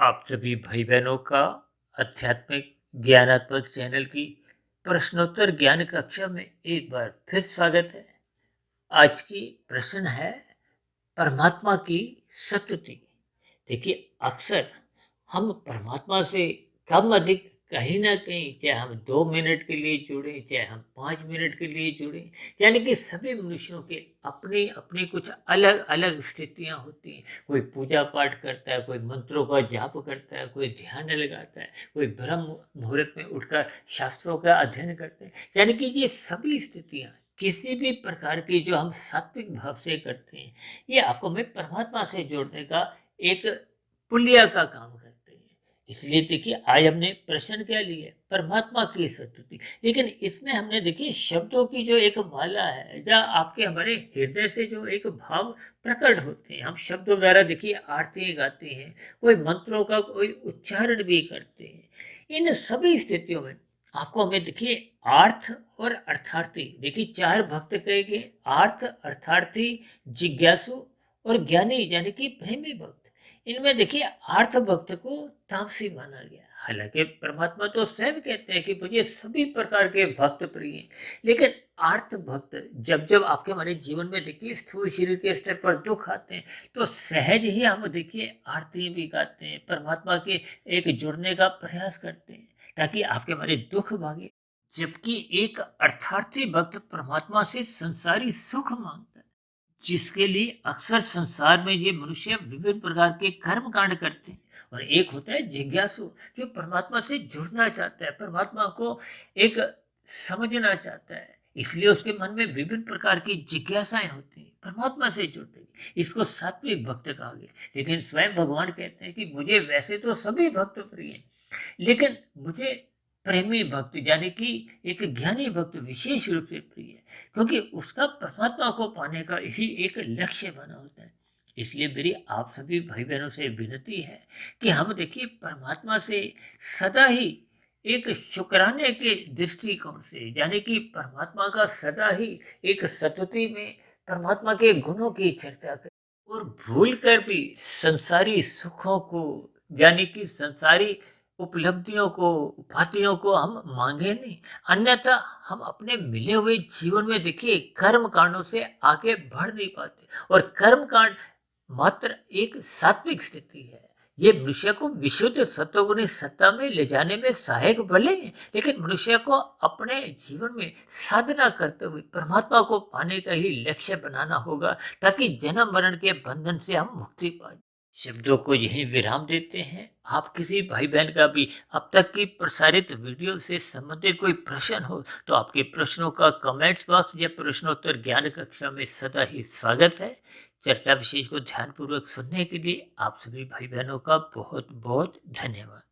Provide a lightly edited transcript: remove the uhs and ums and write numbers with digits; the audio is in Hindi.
आप सभी भाई बहनों का आध्यात्मिक ज्ञानात्मक चैनल की प्रश्नोत्तर ज्ञान कक्षा में एक बार फिर स्वागत है। आज की प्रश्न है परमात्मा की सतुति। देखिए, अक्सर हम परमात्मा से कम अधिक कहीं ना कहीं, चाहे हम 2 मिनट के लिए जुड़े, चाहे हम 5 मिनट के लिए जुड़े, यानी कि सभी मनुष्यों के अपने अपने कुछ अलग अलग स्थितियां होती हैं। कोई पूजा पाठ करता है, कोई मंत्रों का जाप करता है, कोई ध्यान लगाता है, कोई ब्रह्म मुहूर्त में उठकर शास्त्रों का अध्ययन करते हैं। यानी कि ये सभी स्थितियां किसी भी प्रकार की जो हम सात्विक भाव से करते हैं, ये आपको मैं परमात्मा से जोड़ने का एक पुलिया का काम करते हैं। इसलिए देखिए, आज हमने प्रश्न क्या लिया है, परमात्मा की स्तुति। लेकिन इसमें हमने देखिए शब्दों की जो एक माला है, जहाँ आपके हमारे हृदय से जो एक भाव प्रकट होते हैं, हम शब्दों द्वारा देखिए आरती गाते हैं, कोई मंत्रों का कोई उच्चारण भी करते हैं। इन सभी स्थितियों में आपको हमें देखिए आर्थ और अर्थार्थी, देखिए चार भक्त कहे गए, आर्थ, अर्थार्थी, जिज्ञासु और ज्ञानी, यानी कि प्रेमी भक्त। इनमें देखिए आर्थ भक्त को तामसी माना गया। हालांकि परमात्मा तो स्वयं कहते हैं कि मुझे सभी प्रकार के भक्त प्रिय हैं, लेकिन आर्थ भक्त जब जब आपके हमारे जीवन में देखिए स्थूल शरीर के स्तर पर दुख आते हैं, तो सहज ही हम देखिए आरती भी गाते हैं, परमात्मा के एक जुड़ने का प्रयास करते हैं ताकि आपके हमारे दुख भागे। जबकि एक अर्थार्थी भक्त परमात्मा से संसारी सुख मांगता है, जिसके लिए अक्सर संसार में ये मनुष्य विभिन्न प्रकार के कर्म कांड करते हैं। और एक होता है जिज्ञासु, जो परमात्मा से जुड़ना चाहता है, परमात्मा को एक समझना चाहता है, इसलिए उसके मन में विभिन्न प्रकार की जिज्ञासाएं होती हैं परमात्मा से जुड़ने की। इसको सात्विक भक्त कहा गया। लेकिन स्वयं भगवान कहते हैं कि मुझे वैसे तो सभी भक्त प्रिय हैं, लेकिन मुझे प्रेमी भक्त, यानी कि एक ज्ञानी भक्त विशेष रूप से प्रिय है, क्योंकि उसका परमात्मा को पाने का ही एक लक्ष्य बना होता है। इसलिए मेरी आप सभी भाई बहनों से विनती है कि हम देखिए परमात्मा से सदा ही एक शुक्राने के दृष्टिकोण से, यानी कि परमात्मा का सदा ही एक सतुति में परमात्मा के गुणों की चर्चा करें, और भूल कर भी संसारी सुखों को, यानी कि संसारी उपलब्धियों को, उपाधियों को हम मांगे नहीं। अन्यथा हम अपने मिले हुए जीवन में देखिए कर्म कांडों से आगे बढ़ नहीं पाते। और कर्म कांड मात्र एक सात्विक स्थिति है। ये मनुष्य को विशुद्ध सत्वगुणी सत्ता में ले जाने में सहायक भले हैं, लेकिन मनुष्य को अपने जीवन में साधना करते हुए परमात्मा को पाने का ही लक्ष्य बनाना होगा, ताकि जन्म मरण के बंधन से हम मुक्ति पाए। शब्दों को यही विराम देते हैं। आप किसी भाई बहन का भी अब तक की प्रसारित वीडियो से संबंधित कोई प्रश्न हो, तो आपके प्रश्नों का कमेंट्स बॉक्स या प्रश्नोत्तर ज्ञान कक्षा में सदा ही स्वागत है। चर्चा विशेष को ध्यानपूर्वक सुनने के लिए आप सभी भाई बहनों का बहुत बहुत धन्यवाद।